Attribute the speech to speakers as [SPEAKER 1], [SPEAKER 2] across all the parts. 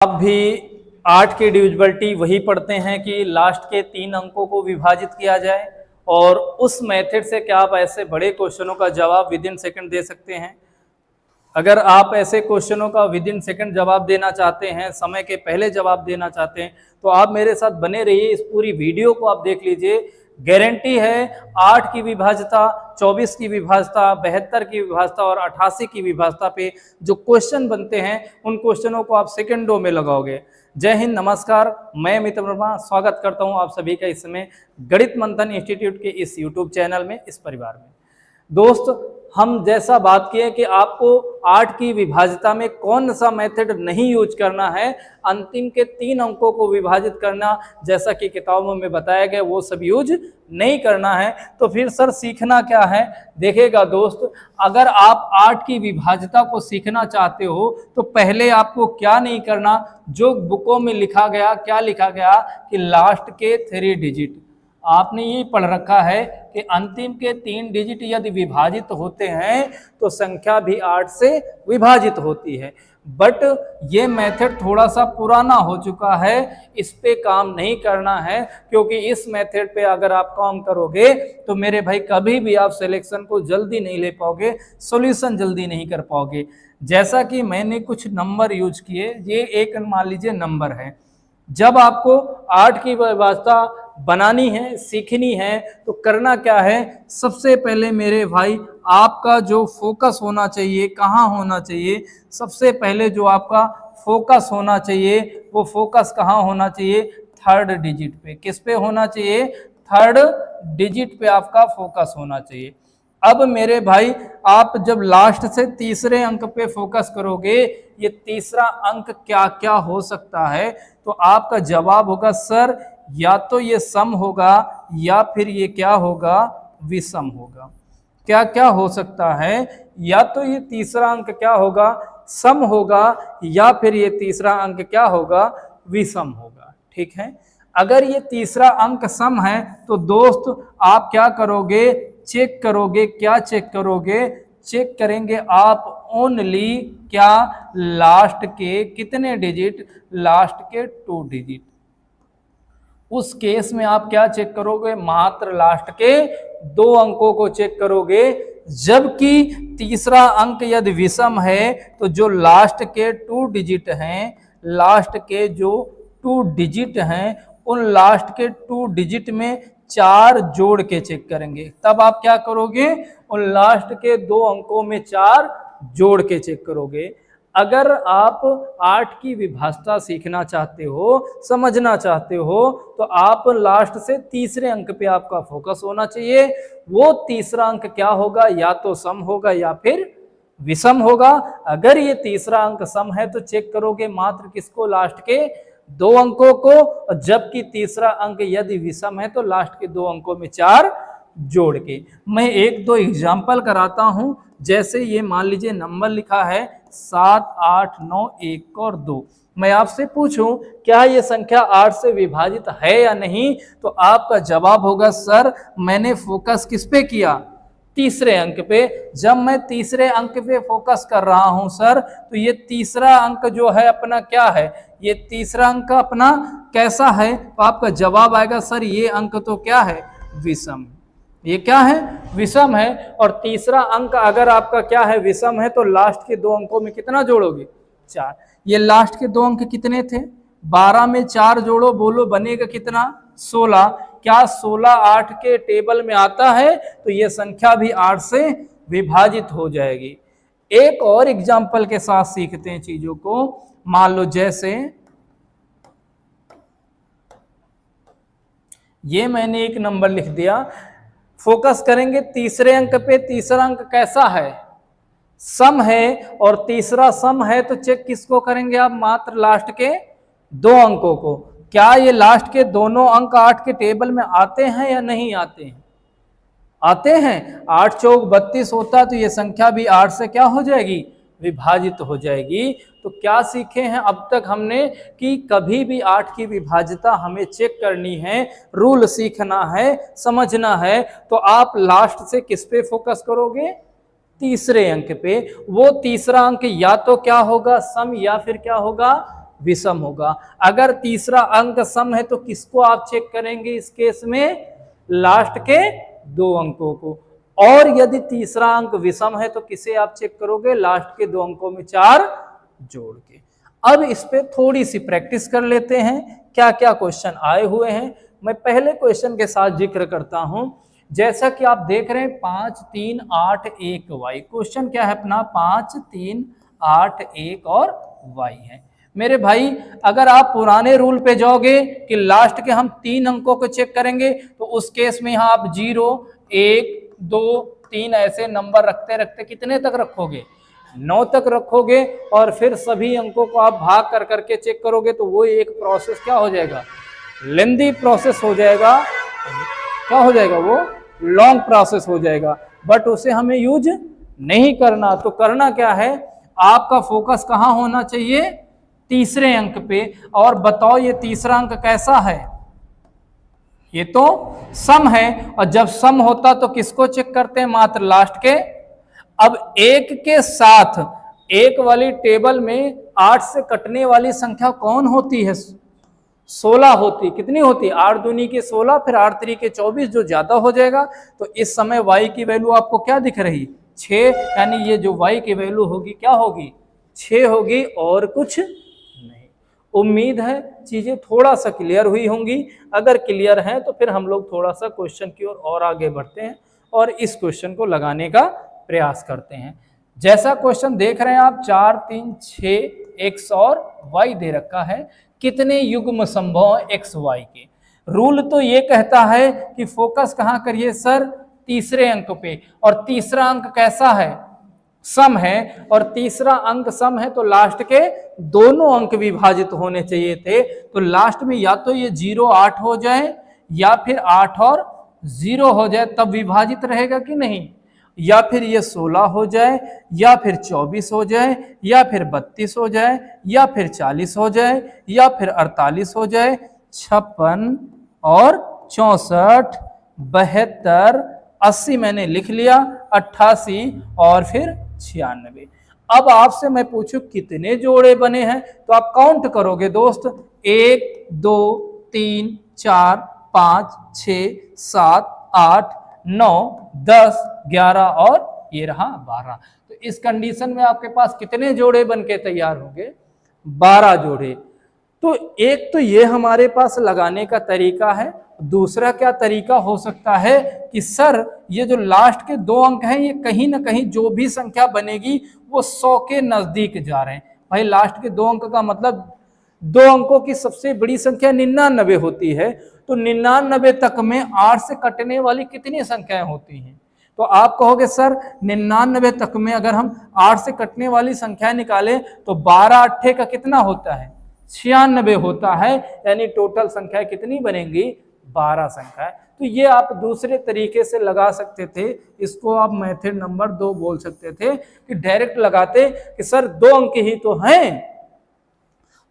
[SPEAKER 1] आप भी 8 की डिविजिबिलिटी वही पढ़ते हैं कि लास्ट के 3 अंकों को विभाजित किया जाए, और उस मेथड से क्या आप ऐसे बड़े क्वेश्चनों का जवाब विद इन सेकंड दे सकते हैं। अगर आप ऐसे क्वेश्चनों का विद इन सेकंड जवाब देना चाहते हैं, समय के पहले जवाब देना चाहते हैं, तो आप मेरे साथ बने रहिए। इस पूरी वीडियो को आप देख लीजिए। गारंटी है 8 की विभाज्यता, 24 की विभाज्यता, 72 की विभाज्यता और 88 की विभाज्यता पे जो क्वेश्चन बनते हैं उन क्वेश्चनों को आप सेकंडों में लगाओगे। जय हिंद, नमस्कार। मैं अमित वर्मा स्वागत करता हूं आप सभी का इस समय गणित मंथन इंस्टीट्यूट के इस यूट्यूब चैनल में, इस परिवार में। दोस्त, हम जैसा बात किए कि आपको 8 की विभाज्यता में कौन सा मेथड नहीं यूज करना है, अंतिम के 3 अंकों को विभाजित करना जैसा कि किताबों में बताया गया वो सब यूज नहीं करना है। तो फिर सर सीखना क्या है? देखिएगा दोस्त, अगर आप 8 की विभाज्यता को सीखना चाहते हो तो पहले आपको क्या नहीं करना, जो बुकों में लिखा गया, क्या लिखा गया कि लास्ट के 3 डिजिट आपने ये पढ़ रखा है कि अंतिम के 3 डिजिट यदि विभाजित होते हैं तो संख्या भी 8 से विभाजित होती है। बट ये मेथड थोड़ा सा पुराना हो चुका है, इस पे काम नहीं करना है, क्योंकि इस मेथड पे अगर आप काम करोगे तो मेरे भाई कभी भी आप सिलेक्शन को जल्दी नहीं ले पाओगे, सॉल्यूशन जल्दी नहीं कर पाओगे। जैसा कि मैंने कुछ नंबर यूज किए, ये एक मान लीजिए नंबर है। जब आपको 8 की विभाज्यता बनानी है, सीखनी है, तो करना क्या है? सबसे पहले मेरे भाई आपका जो फोकस होना चाहिए, कहाँ होना चाहिए? सबसे पहले जो आपका फोकस होना चाहिए वो फोकस कहाँ होना चाहिए? 3rd डिजिट पे। किस पे होना चाहिए? 3rd डिजिट पे आपका फोकस होना चाहिए। अब मेरे भाई आप जब लास्ट से तीसरे अंक पे फोकस करोगे, ये तीसरा अंक क्या क्या हो सकता है? तो आपका जवाब होगा सर या तो ये सम होगा या फिर ये क्या होगा? विषम होगा। क्या क्या हो सकता है? या तो ये तीसरा अंक क्या होगा? सम होगा, या फिर ये तीसरा अंक क्या होगा? विषम होगा। ठीक है, अगर ये तीसरा अंक सम है तो दोस्त आप क्या करोगे? चेक करोगे। क्या चेक करोगे? चेक करेंगे आप ओनली क्या? लास्ट के कितने डिजिट? लास्ट के 2 डिजिट। उस केस में आप क्या चेक करोगे? मात्र लास्ट के 2 अंकों को चेक करोगे। जबकि तीसरा अंक यदि विषम है तो जो लास्ट के 2 डिजिट हैं, लास्ट के जो 2 डिजिट हैं, उन लास्ट के 2 डिजिट में 4 जोड़ के चेक करेंगे। तब आप क्या करोगे? उन लास्ट के 2 अंकों में 4 जोड़ के चेक करोगे। अगर आप 8 की विभाज्यता सीखना चाहते हो, समझना चाहते हो, तो आप लास्ट से तीसरे अंक पे आपका फोकस होना चाहिए। वो तीसरा अंक क्या होगा? या तो सम होगा या फिर विषम होगा। अगर ये तीसरा अंक सम है तो चेक करोगे मात्र किसको? लास्ट के 2 अंकों को। जबकि तीसरा अंक यदि विषम है तो लास्ट के 2 अंकों में 4 जोड़ के। मैं 1-2 एग्जाम्पल कराता हूं। जैसे ये मान लीजिए नंबर लिखा है 7, 8, 9, 1 और 2। मैं आपसे पूछूं क्या ये संख्या 8 से विभाजित है या नहीं, तो आपका जवाब होगा सर मैंने फोकस किस पे किया? तीसरे अंक पे। जब मैं तीसरे अंक पे फोकस कर रहा हूं सर, तो ये तीसरा अंक जो है अपना क्या है? ये तीसरा अंक अपना कैसा है? तो आपका जवाब आएगा सर ये अंक तो क्या है? विषम। ये क्या है? विषम है। और तीसरा अंक अगर आपका क्या है? विषम है, तो लास्ट के 2 अंकों में कितना जोड़ोगे? 4। ये लास्ट के 2 अंक कितने थे? 12 में 4 जोड़ो, बोलो बनेगा कितना? 16। क्या 16 8 के टेबल में आता है? तो ये संख्या भी 8 से विभाजित हो जाएगी। एक और एग्जाम्पल के साथ सीखते हैं चीजों को। मान लो जैसे ये मैंने एक नंबर लिख दिया, फोकस करेंगे तीसरे अंक पे। तीसरा अंक कैसा है? सम है, और तीसरा सम है तो चेक किसको करेंगे आप? मात्र लास्ट के 2 अंकों को। क्या ये लास्ट के दोनों अंक 8 के टेबल में आते हैं या नहीं आते हैं? आते हैं। 8 चौक 32 होता है, तो ये संख्या भी 8 से क्या हो जाएगी? विभाजित हो जाएगी। तो क्या सीखे हैं अब तक हमने कि कभी भी 8 की विभाज्यता हमें चेक करनी है, रूल सीखना है, समझना है, तो आप लास्ट से किस पे फोकस करोगे? तीसरे अंक पे। वो तीसरा अंक या तो क्या होगा? सम, या फिर क्या होगा? विषम होगा। अगर तीसरा अंक सम है तो किसको आप चेक करेंगे इस केस में? लास्ट के 2 अंकों को। और यदि तीसरा अंक विषम है तो किसे आप चेक करोगे? लास्ट के 2 अंकों में 4 जोड़ के। अब इस पे थोड़ी सी प्रैक्टिस कर लेते हैं, क्या क्या क्वेश्चन आए हुए हैं। मैं पहले क्वेश्चन के साथ जिक्र करता हूं। जैसा कि आप देख रहे हैं 5 3 8 1 y। क्वेश्चन क्या है अपना? 5 3 8 1 और y है। मेरे भाई अगर आप पुराने रूल पे जाओगे कि लास्ट के हम 3 अंकों को चेक करेंगे तो उस केस में यहां आप 0 1 2 3 ऐसे नंबर रखते रखते कितने तक रखोगे? 9 तक रखोगे और फिर सभी अंकों को आप भाग कर करके चेक करोगे तो वो एक प्रोसेस क्या हो जाएगा? लेंदी प्रोसेस हो जाएगा। क्या हो जाएगा? वो लॉन्ग प्रोसेस हो जाएगा। बट उसे हमें यूज नहीं करना। तो करना क्या है? आपका फोकस कहाँ होना चाहिए? तीसरे अंक पे। और बताओ ये तीसरा अंक कैसा है? ये तो सम है, और जब सम होता तो किसको चेक करते हैं? मात्र लास्ट के। अब एक के साथ एक वाली टेबल में 8 से कटने वाली संख्या कौन होती है? 16 होती। कितनी होती? 8 दूनी के 16, फिर 8 3 के 24, जो ज्यादा हो जाएगा। तो इस समय y की वैल्यू आपको क्या दिख रही? 6। यानी ये जो y की वैल्यू होगी क्या होगी? 6 होगी और कुछ नहीं। उम्मीद है चीजें थोड़ा सा क्लियर हुई होंगी। अगर क्लियर है तो फिर हम लोग थोड़ा सा क्वेश्चन की ओर और आगे बढ़ते हैं और इस क्वेश्चन को लगाने का प्रयास करते हैं। जैसा क्वेश्चन देख रहे हैं आप 4 3 6 x और y दे रखा है। कितने युग्म संभव x y के? रूल तो ये कहता है कि फोकस कहाँ करिए सर? तीसरे अंक पे। और तीसरा अंक कैसा है? सम है। और तीसरा अंक सम है तो लास्ट के दोनों अंक विभाजित होने चाहिए थे। तो लास्ट में या तो ये 0 8 हो जाए या फिर 8 और 0 हो जाए, तब विभाजित रहेगा कि नहीं? या फिर ये 16 हो जाए या फिर 24 हो जाए या फिर 32 हो जाए या फिर 40 हो जाए या फिर 48 हो जाए, 56 और 64 72 80 मैंने लिख लिया, 88 और फिर 96। अब आपसे मैं पूछूं कितने जोड़े बने हैं तो आप काउंट करोगे दोस्त। 1 2 3 4 5 6 7 8 9 10 11 और ये रहा 12। तो इस कंडीशन में आपके पास कितने जोड़े बन के तैयार होंगे? 12 जोड़े। तो एक तो ये हमारे पास लगाने का तरीका है। दूसरा क्या तरीका हो सकता है कि सर ये जो लास्ट के 2 अंक हैं ये कहीं ना कहीं जो भी संख्या बनेगी वो 100 के नजदीक जा रहे हैं। भाई लास्ट के 2 अंक का मतलब 2 अंकों की सबसे बड़ी संख्या 99 होती है। तो 99 तक में 8 से कटने वाली कितनी संख्याएं होती हैं? तो आप कहोगे सर 99 तक में अगर हम 8 से कटने वाली संख्या निकालें तो 12 8 का कितना होता है? 96 होता है। यानी टोटल संख्या कितनी बनेंगी? 12 संख्या। तो ये आप दूसरे तरीके से लगा सकते थे। इसको आप मेथड नंबर 2 बोल सकते थे कि डायरेक्ट लगाते कि सर 2 अंक ही तो हैं।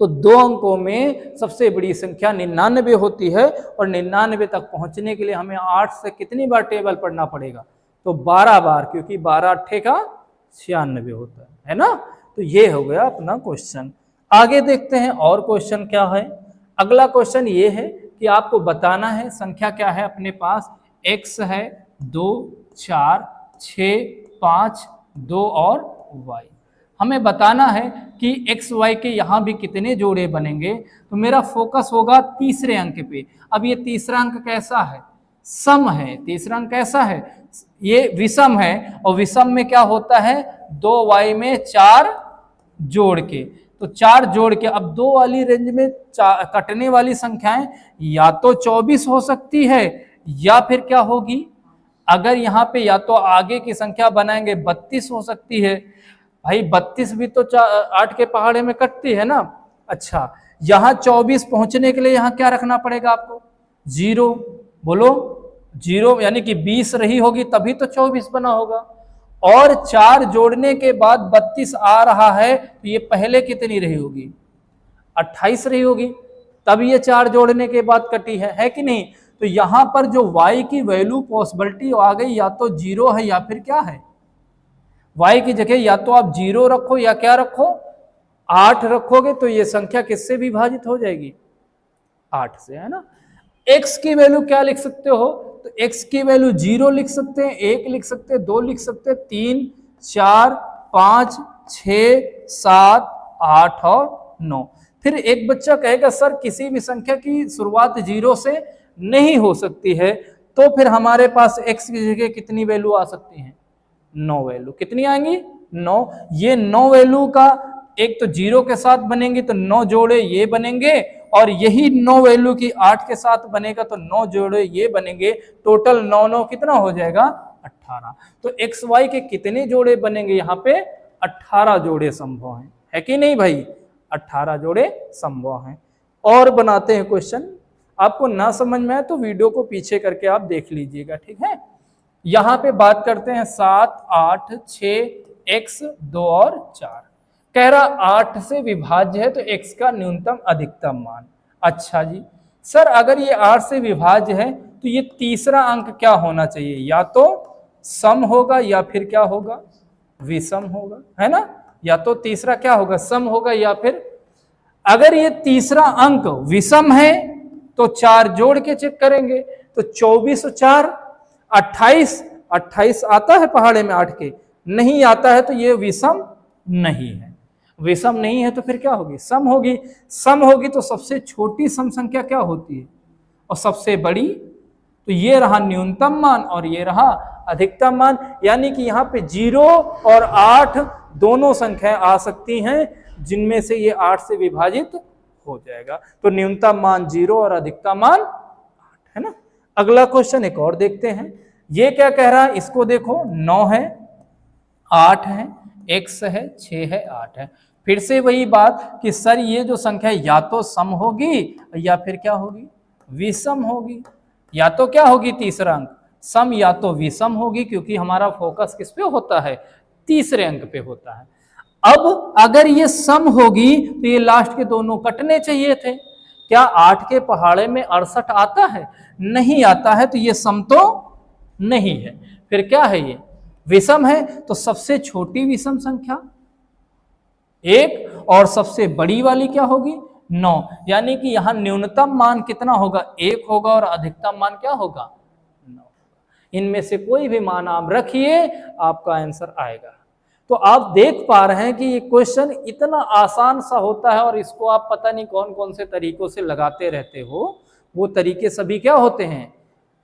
[SPEAKER 1] तो 2 अंकों में सबसे बड़ी संख्या 99 होती है और 99 तक पहुंचने के लिए हमें 8 से कितनी बार टेबल पढ़ना पड़ेगा? तो 12 बार, क्योंकि 12 8 का 96 होता है ना। तो ये हो गया अपना क्वेश्चन। आगे देखते हैं और क्वेश्चन क्या है। अगला क्वेश्चन ये है कि आपको बताना है संख्या क्या है अपने पास। x है 2 4 6 5 2 और y। हमें बताना है कि x y के यहाँ भी कितने जोड़े बनेंगे। तो मेरा फोकस होगा तीसरे अंक पे। अब ये तीसरा अंक कैसा है? सम है। तीसरा अंक कैसा है? ये विषम है। और विषम में क्या होता है? 2y में 4 जोड़ के। तो 4 जोड़ के अब 2 वाली रेंज में कटने वाली संख्याएं या तो 24 हो सकती है या फिर क्या होगी? अगर यहाँ पे या तो आगे की संख्या बनाएंगे 32 हो सकती है। भाई 32 भी तो 8 के पहाड़े में कटती है ना। अच्छा, यहाँ 24 पहुंचने के लिए यहाँ क्या रखना पड़ेगा आपको? 0। बोलो 0, यानी कि 20 रही होगी तभी तो 24 बना होगा। और 4 जोड़ने के बाद 32 आ रहा है तो ये पहले कितनी रही होगी? 28 रही होगी, तब ये 4 जोड़ने के बाद कटी है कि नहीं? तो यहां पर जो y की वैल्यू पॉसिबिलिटी आ गई या तो 0 है या फिर क्या है? y की जगह या तो आप 0 रखो या क्या रखो? 8 रखोगे तो ये संख्या किससे विभाजित हो जाएगी? 8 से, है ना। x की वैल्यू क्या लिख सकते हो? तो x की वैल्यू 0 लिख सकते हैं, 1 लिख सकते हैं, 2 लिख सकते हैं, 3, 4, 5, 6, 7, 8 और 9। फिर एक बच्चा कहेगा सर किसी भी संख्या की शुरुआत 0 से नहीं हो सकती है, तो फिर हमारे पास x की जगह कितनी वैल्यू आ सकती है? 9 वैल्यू। कितनी आएंगी? 9। ये 9 वैल्यू का एक तो 0 के साथ बनेंगे तो 9 जोड़े ये बनेंगे, और यही 9 वैल्यू की 8 के साथ बनेगा तो 9 जोड़े ये बनेंगे। टोटल 9 9 कितना हो जाएगा? 18। तो एक्स वाई के कितने जोड़े बनेंगे? यहाँ पे 18 जोड़े संभव हैं, है कि नहीं भाई? 18 जोड़े संभव हैं। और बनाते हैं क्वेश्चन। आपको ना समझ में आए तो वीडियो को पीछे करके आप देख लीजिएगा, ठीक है। यहां पे बात करते हैं 7, 8, 6, x 2 और 4। कह रहा 8 से विभाज्य है तो x का न्यूनतम अधिकतम मान। अच्छा जी, सर अगर ये 8 से विभाज्य है तो ये तीसरा अंक क्या होना चाहिए? या तो सम होगा या फिर क्या होगा? विषम होगा, है ना। या तो तीसरा क्या होगा? सम होगा, या फिर अगर ये तीसरा अंक विषम है तो 4 जोड़ के चेक करेंगे तो 24 और 4 28। 28 आता है पहाड़े में 8 के? नहीं आता है, तो ये विषम नहीं है। विषम नहीं है तो फिर क्या होगी? सम होगी। सम होगी तो सबसे छोटी सम संख्या क्या होती है और सबसे बड़ी? तो ये रहा न्यूनतम मान और ये रहा अधिकतम मान। यानी कि यहाँ पे 0 और 8 दोनों संख्याएं आ सकती हैं जिनमें से ये 8 से विभाजित हो जाएगा। तो न्यूनतम मान 0 और अधिकतम मान 8, है ना। अगला क्वेश्चन एक और देखते हैं। ये क्या कह रहा है? इसको देखो, 9 है, 8 है, x है, 6 है, 8 है। फिर से वही बात कि सर ये जो संख्या या तो सम होगी या फिर क्या होगी? विषम होगी। या तो क्या होगी? तीसरा अंक सम, या तो विषम होगी, क्योंकि हमारा फोकस किस पे होता है? तीसरे अंक पे होता है। अब अगर ये सम होगी तो ये लास्ट के दोनों कटने चाहिए थे। क्या 8 के पहाड़े में 68 आता है? नहीं आता है, तो ये सम तो नहीं है। फिर क्या है? ये विषम है। तो सबसे छोटी विषम संख्या 1 और सबसे बड़ी वाली क्या होगी? 9। यानी कि यहां न्यूनतम मान कितना होगा? 1 होगा और अधिकतम मान क्या होगा? 9। इनमें से कोई भी मान आप रखिए, आपका आंसर आएगा। तो आप देख पा रहे हैं कि ये क्वेश्चन इतना आसान सा होता है और इसको आप पता नहीं कौन कौन से तरीकों से लगाते रहते हो। वो तरीके सभी क्या होते हैं?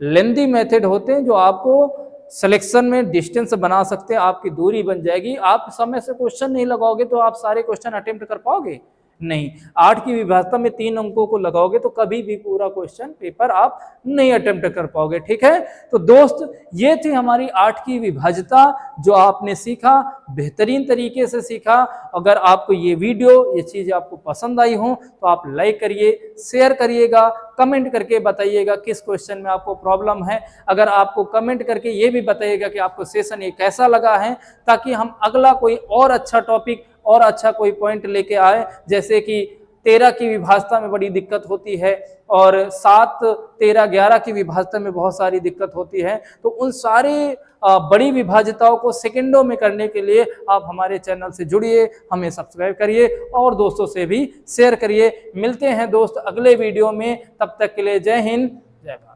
[SPEAKER 1] लेंदी मेथड होते हैं, जो आपको सिलेक्शन में डिस्टेंस बना सकते हैं, आपकी दूरी बन जाएगी। आप समय से क्वेश्चन नहीं लगाओगे तो आप सारे क्वेश्चन अटेम्प्ट कर पाओगे नहीं। 8 की विभाज्यता में 3 अंकों को लगाओगे तो कभी भी पूरा क्वेश्चन पेपर आप नहीं अटेम्प्ट कर पाओगे, ठीक है। तो दोस्त, ये थी हमारी 8 की विभाज्यता, जो आपने सीखा, बेहतरीन तरीके से सीखा। अगर आपको ये वीडियो, ये चीज आपको पसंद आई हो तो आप लाइक करिए, शेयर करिएगा, कमेंट करके बताइएगा किस क्वेश्चन में आपको प्रॉब्लम है। अगर आपको कमेंट करके ये भी बताइएगा कि आपको सेशन ये कैसा लगा है, ताकि हम अगला कोई और अच्छा टॉपिक और अच्छा कोई पॉइंट लेके आए। जैसे कि 13 की विभाज्यता में बड़ी दिक्कत होती है और 7, 13, 11 की विभाज्यता में बहुत सारी दिक्कत होती है। तो उन सारी बड़ी विभाज्यताओं को सेकंडों में करने के लिए आप हमारे चैनल से जुड़िए, हमें सब्सक्राइब करिए और दोस्तों से भी शेयर करिए। मिलते हैं दोस्त अगले वीडियो में, तब तक के लिए जय हिंद, जय भारत।